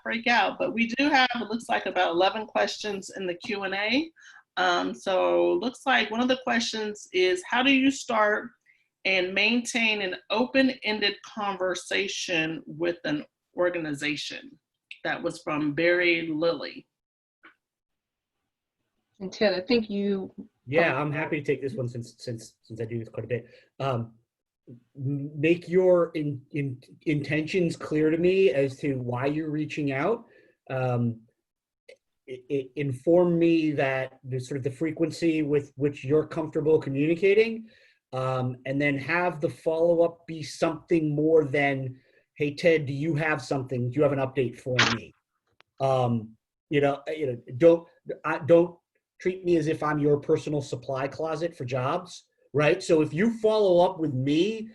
freak out, but we do have, it looks like about 11 questions in the Q&A. So looks like one of the questions is, how do you start and maintain an open-ended conversation with an organization? That was from Barry Lilly. And Ted, I think you. Yeah, I'm happy to take this one since I do this quite a bit. Make your intentions clear to me as to why you're reaching out. Inform me that there's sort of the frequency with which you're comfortable communicating, and then have the follow-up be something more than, hey, Ted, do you have something? Do you have an update for me? Don't treat me as if I'm your personal supply closet for jobs, right? So if you follow up with me,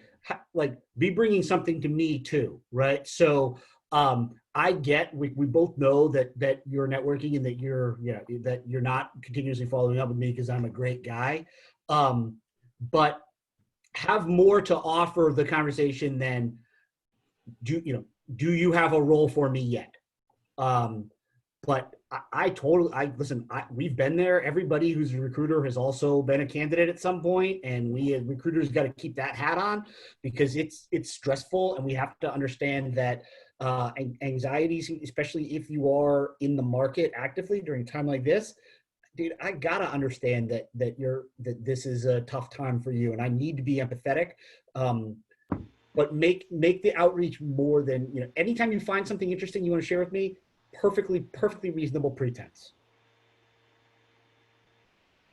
be bringing something to me too, right? So I get, we both know that you're networking and that you're not continuously following up with me because I'm a great guy, but have more to offer the conversation than do you have a role for me yet? But we've been there. Everybody who's a recruiter has also been a candidate at some point, and we as recruiters got to keep that hat on because it's stressful, and we have to understand that anxieties, especially if you are in the market actively during a time like this, dude, I gotta understand that this is a tough time for you, and I need to be empathetic. But make the outreach more than, anytime you find something interesting you want to share with me, perfectly reasonable pretense.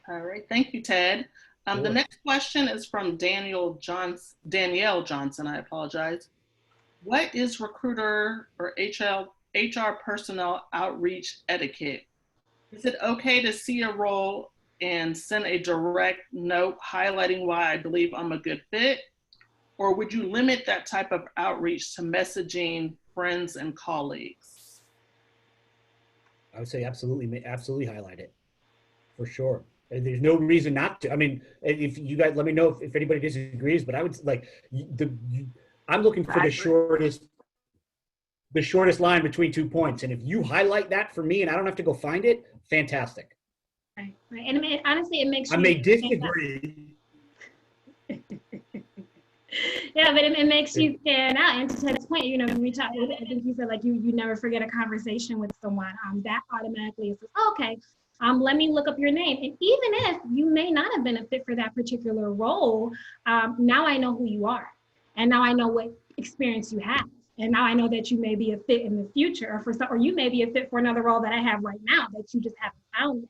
All right, thank you, Ted. Sure. The next question is from Danielle Johnson, I apologize. what is recruiter or HR personnel outreach etiquette? Is it okay to see a role and send a direct note highlighting why I believe I'm a good fit? Or would you limit that type of outreach to messaging friends and colleagues? I would say absolutely, absolutely highlight it, for sure. And there's no reason not to. I mean, if you guys let me know if anybody disagrees, but I would like I'm looking for the shortest line between 2 points. And if you highlight that for me and I don't have to go find it, fantastic. Right, right. And honestly, it makes I may disagree. Yeah, but it makes you stand out. And to Ted's point, you know, when we talk, I think you said like you never forget a conversation with someone. That automatically says, okay, let me look up your name. And even if you may not have been a fit for that particular role, now I know who you are, and now I know what experience you have, and now I know that you may be a fit in the future, or you may be a fit for another role that I have right now that you just haven't found yet.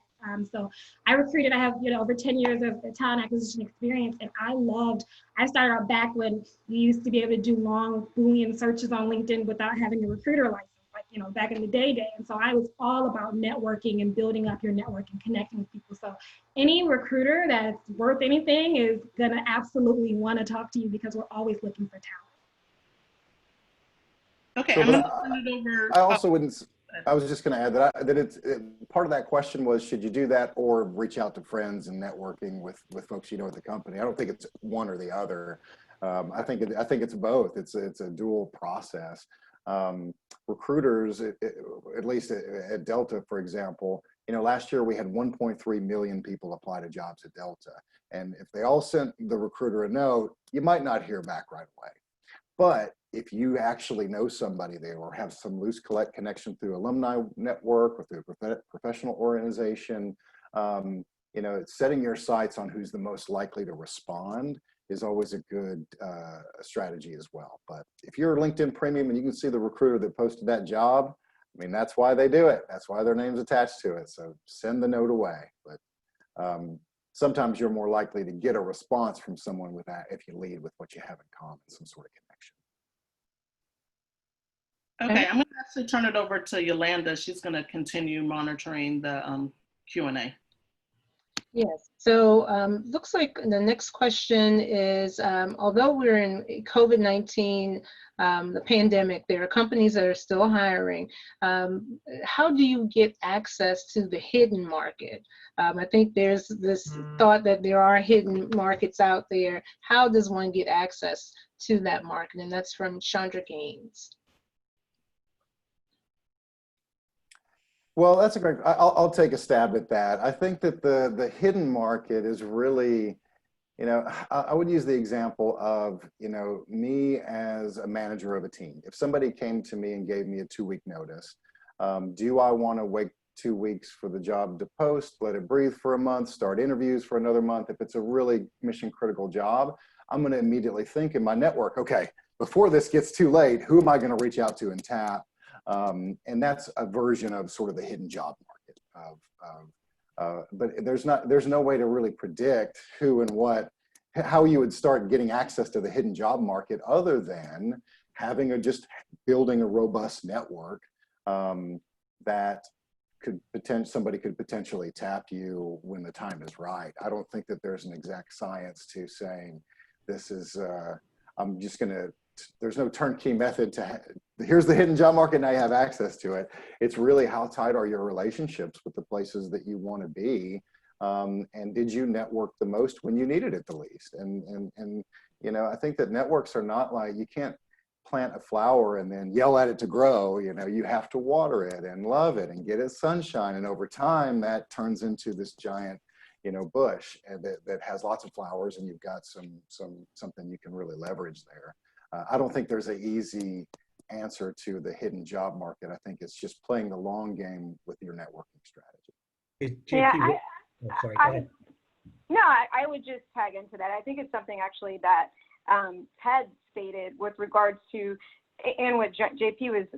So I recruited, I have, over 10 years of talent acquisition experience, and I started out back when you used to be able to do long Boolean searches on LinkedIn without having a recruiter license, like, back in the day. And so I was all about networking and building up your network and connecting with people. So any recruiter that's worth anything is gonna absolutely wanna talk to you because we're always looking for talent. Okay, So, I'm gonna send it over. I also wouldn't. I was just going to add that part of that question was, should you do that or reach out to friends and networking with folks you know at the company? I don't think it's one or the other. I think it's both. It's a dual process. Recruiters, at least at Delta, for example, last year we had 1.3 million people apply to jobs at Delta, and if they all sent the recruiter a note, you might not hear back right away. But if you actually know somebody there or have some loose connection through alumni network or through a professional organization, setting your sights on who's the most likely to respond is always a good strategy as well. But if you're LinkedIn Premium and you can see the recruiter that posted that job, I mean, that's why they do it. That's why their name's attached to it. So send the note away. But sometimes you're more likely to get a response from someone with that if you lead with what you have in common, some sort of connection. Okay, I'm going to actually turn it over to Yolanda. She's going to continue monitoring the Q&A. Yes, so looks like the next question is, although we're in COVID-19, the pandemic, there are companies that are still hiring. How do you get access to the hidden market? I think there's this thought that there are hidden markets out there. How does one get access to that market? And that's from Chandra Gaines. Well, that's a great, I'll take a stab at that. I think that the hidden market is really, I would use the example of, me as a manager of a team. If somebody came to me and gave me a 2-week notice, do I want to wait 2 weeks for the job to post, let it breathe for a month, start interviews for another month? If it's a really mission critical job, I'm going to immediately think in my network, okay, before this gets too late, who am I going to reach out to and tap? And that's a version of sort of the hidden job market. But there's no way to really predict who and how you would start getting access to the hidden job market other than just building a robust network that somebody could potentially tap you when the time is right. I don't think that there's an exact science to saying this is, there's no turnkey method here's the hidden job market, now you have access to it. It's really how tight are your relationships with the places that you want to be, and did you network the most when you needed it the least? And I think that networks are not like, you can't plant a flower and then yell at it to grow. You have to water it and love it and get it sunshine, and over time that turns into this giant bush that has lots of flowers, and you've got something you can really leverage there. I don't think there's an easy answer to the hidden job market. I think it's just playing the long game with your networking strategy. Yeah, sorry, go ahead. No, I would just tag into that. I think it's something actually that Ted stated with regards to, and what JP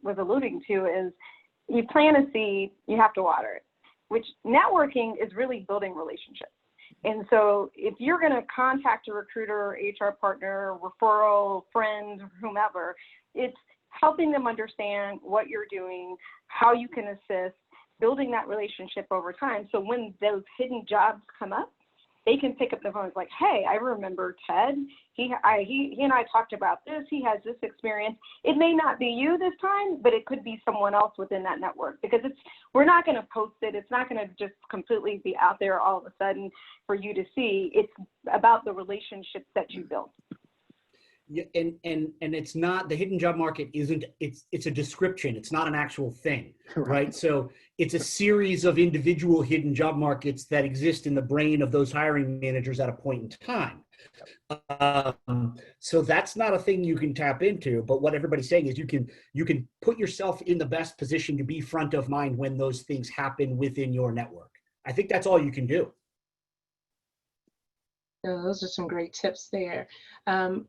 was alluding to, is you plant a seed, you have to water it, which networking is really building relationships. And so if you're going to contact a recruiter, HR partner, referral, friend, whomever, it's helping them understand what you're doing, how you can assist, building that relationship over time. So when those hidden jobs come up, they can pick up the phone. It's like, hey, I remember Ted. He and I talked about this. He has this experience. It may not be you this time, but it could be someone else within that network, because we're not going to post it. It's not going to just completely be out there all of a sudden for you to see. It's about the relationships that you build. Yeah, and it's not, the hidden job market isn't, it's a description. It's not an actual thing, right? So it's a series of individual hidden job markets that exist in the brain of those hiring managers at a point in time. So that's not a thing you can tap into, but what everybody's saying is you can put yourself in the best position to be front of mind when those things happen within your network. I think that's all you can do. Those are some great tips there.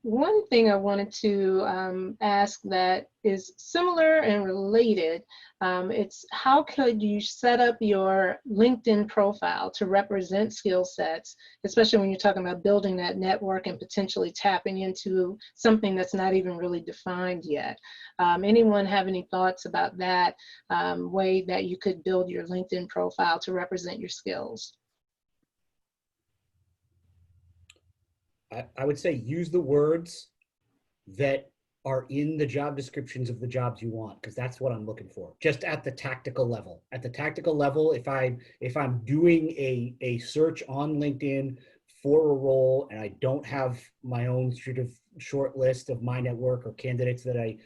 One thing I wanted to ask that is similar and related, it's how could you set up your LinkedIn profile to represent skill sets, especially when you're talking about building that network and potentially tapping into something that's not even really defined yet. Anyone have any thoughts about that way that you could build your LinkedIn profile to represent your skills? I would say use the words that are in the job descriptions of the jobs you want, because that's what I'm looking for. Just at the tactical level. At the tactical level, if I'm doing a search on LinkedIn for a role and I don't have my own sort of short list of my network or candidates that I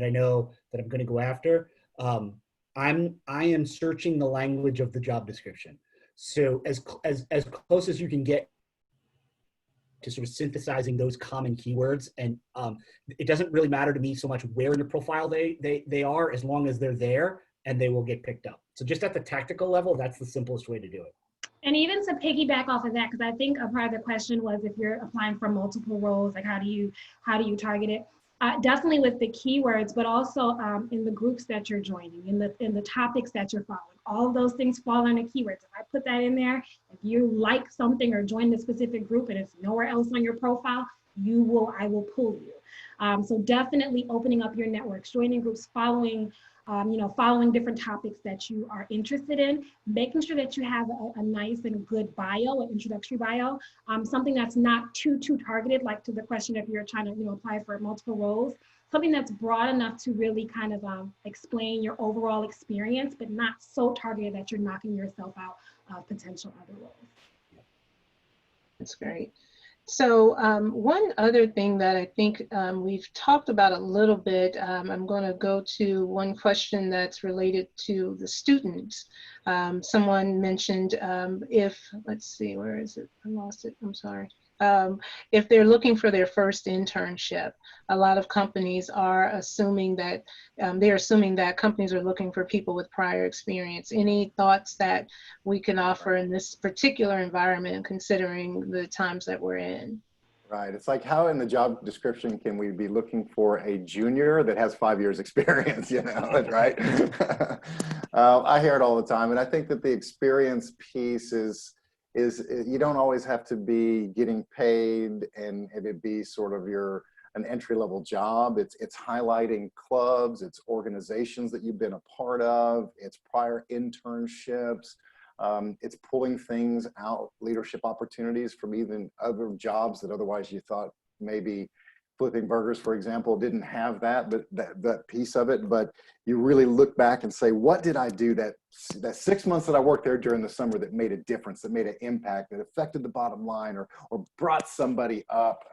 know that I'm going to go after, I am searching the language of the job description. So as close as you can get to sort of synthesizing those common keywords. And it doesn't really matter to me so much where in the profile they are, as long as they're there and they will get picked up. So just at the tactical level, that's the simplest way to do it. And even to piggyback off of that, because I think a part of the question was if you're applying for multiple roles, like how do you target it? Definitely with the keywords, but also in the groups that you're joining, in the topics that you're following. All of those things fall under keywords. If I put that in there, if you like something or join the specific group and it's nowhere else on your profile, I will pull you. So definitely opening up your networks, joining groups, following different topics that you are interested in, making sure that you have a nice and good bio, an introductory bio, something that's not too targeted, like to the question if you're trying to apply for multiple roles, something that's broad enough to really kind of explain your overall experience, but not so targeted that you're knocking yourself out of potential other roles. That's great. So one other thing that I think we've talked about a little bit, I'm going to go to one question that's related to the students. Someone mentioned let's see, where is it? I lost it, I'm sorry. If they're looking for their first internship, a lot of companies are assuming that companies are looking for people with prior experience. Any thoughts that we can offer in this particular environment, considering the times that we're in? Right. It's like, how in the job description can we be looking for a junior that has 5 years experience, right? I hear it all the time. And I think that the experience piece is you don't always have to be getting paid and it be sort of an entry-level job. It's highlighting clubs, it's organizations that you've been a part of, it's prior internships, it's pulling things out, leadership opportunities from even other jobs that otherwise you thought maybe flipping burgers, for example, didn't have that piece of it. But you really look back and say, what did I do that 6 months that I worked there during the summer that made a difference, that made an impact, that affected the bottom line or brought somebody up,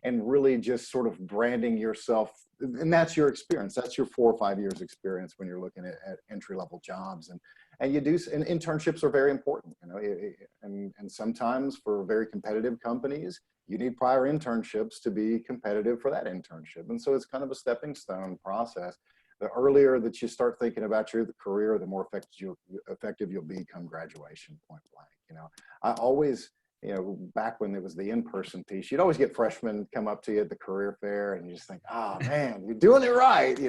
and really just sort of branding yourself. And that's your experience. That's your 4 or 5 years experience when you're looking at entry-level jobs. And internships are very important, and sometimes for very competitive companies, you need prior internships to be competitive for that internship. And so it's kind of a stepping stone process. The earlier that you start thinking about your career, the more effective you'll be come graduation, point blank. I always, back when it was the in-person piece, you'd always get freshmen come up to you at the career fair and you just think, oh man, you're doing it right.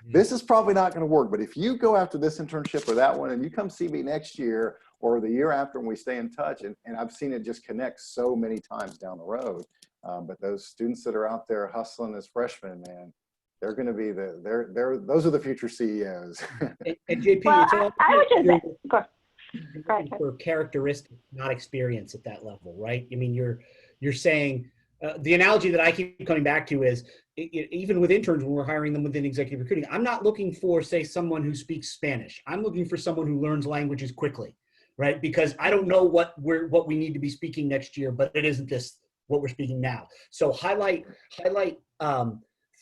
This is probably not going to work, but if you go after this internship or that one and you come see me next year or the year after and we stay in touch, and I've seen it just connect so many times down the road. But those students that are out there hustling as freshmen, man, they're going to be those are the future CEOs. And JP, Well, it's all I would just say, go ahead. for characteristics, not experience at that level, right? I mean, you're saying the analogy that I keep coming back to is even with interns when we're hiring them within executive recruiting, I'm not looking for, say, someone who speaks Spanish. I'm looking for someone who learns languages quickly, right? Because I don't know what we need to be speaking next year, but it isn't what we're speaking now. So highlight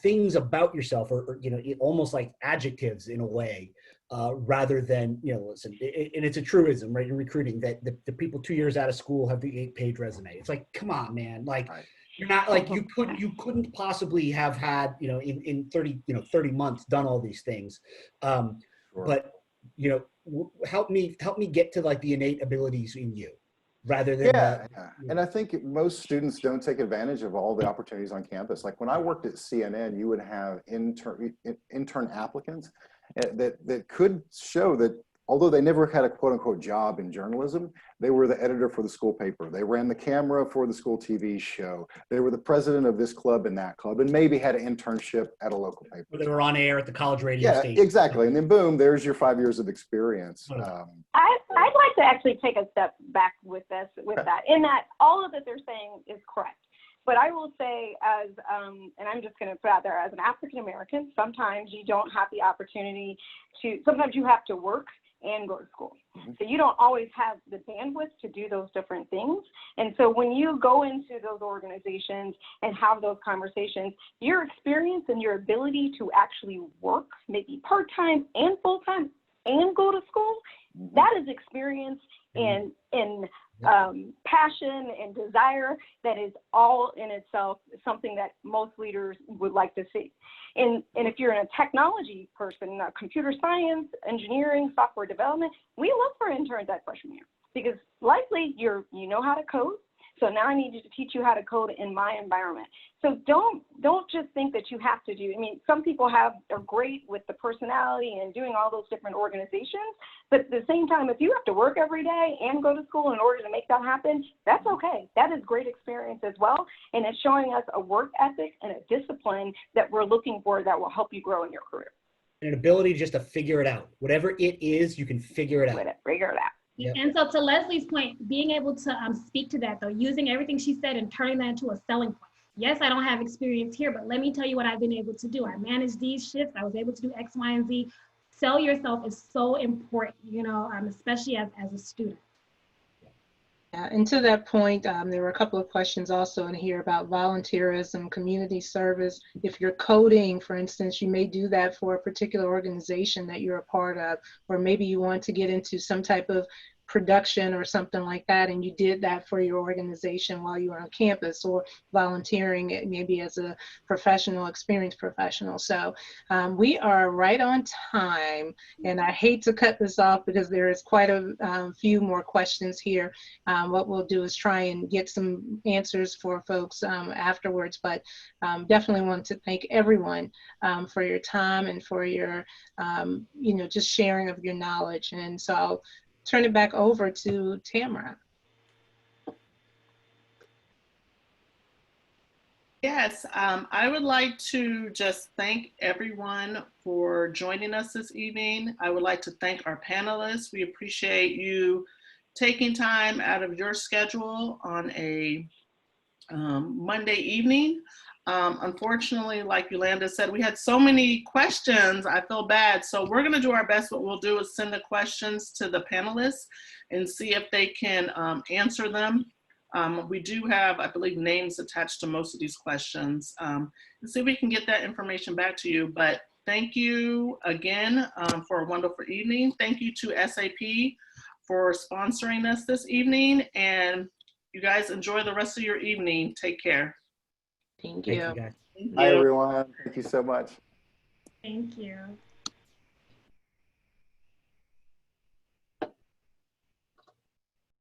things about yourself, or almost like adjectives in a way, rather than, listen, and it's a truism, right, in recruiting, that the people 2 years out of school have the 8-page resume. It's like, come on, man, like, right. You're not like, you couldn't possibly have had, in 30 months done all these things. Sure. But, help me get to like the innate abilities in you, rather than and I think most students don't take advantage of all the opportunities on campus. Like when I worked at CNN, you would have intern applicants that could show that although they never had a quote unquote job in journalism, they were the editor for the school paper. They ran the camera for the school TV show. They were the president of this club and that club, and maybe had an internship at a local paper. Or they were on air at the college radio station. Yeah, exactly. And then boom, there's your 5 years of experience. I'd like to actually take a step back with that, in that all of that they're saying is correct. But I will say, and I'm just going to put out there, as an African American, sometimes you don't have the opportunity sometimes you have to work and go to school. So you don't always have the bandwidth to do those different things. And so when you go into those organizations and have those conversations, your experience and your ability to actually work, maybe part-time and full-time, and go to school, that is experience and passion and desire that is all in itself something that most leaders would like to see. And if you're in a technology person, computer science, engineering, software development, we look for interns at freshman year because likely you know how to code. So now I need to teach you how to code in my environment. So don't just think that you have to do, some people are great with the personality and doing all those different organizations, but at the same time, if you have to work every day and go to school in order to make that happen, that's okay. That is great experience as well. And it's showing us a work ethic and a discipline that we're looking for that will help you grow in your career. And an ability just to figure it out. Whatever it is, you can figure it out. Figure it out. Yep. And so to Leslie's point, being able to speak to that though, using everything she said and turning that into a selling point. Yes, I don't have experience here, but let me tell you what I've been able to do. I managed these shifts. I was able to do X, Y, and Z. Sell yourself is so important, especially as a student. Yeah, and to that point, there were a couple of questions also in here about volunteerism, community service. If you're coding, for instance, you may do that for a particular organization that you're a part of, or maybe you want to get into some type of production or something like that, and you did that for your organization while you were on campus, or volunteering maybe as a experienced professional. So we are right on time, and I hate to cut this off because there is quite a few more questions here. What we'll do is try and get some answers for folks afterwards, but definitely want to thank everyone for your time and for your just sharing of your knowledge. And so I'll turn it back over to Tamara. Yes, I would like to just thank everyone for joining us this evening. I would like to thank our panelists. We appreciate you taking time out of your schedule on a Monday evening. Unfortunately, like Yolanda said, we had so many questions. I feel bad. So we're going to do our best. What we'll do is send the questions to the panelists and see if they can answer them. We do have, I believe, names attached to most of these questions. And see if we can get that information back to you. But thank you again for a wonderful evening. Thank you to SAP for sponsoring us this evening. And you guys enjoy the rest of your evening. Take care. Thank you. Thank you, guys. Hi, everyone. Thank you so much. Thank you.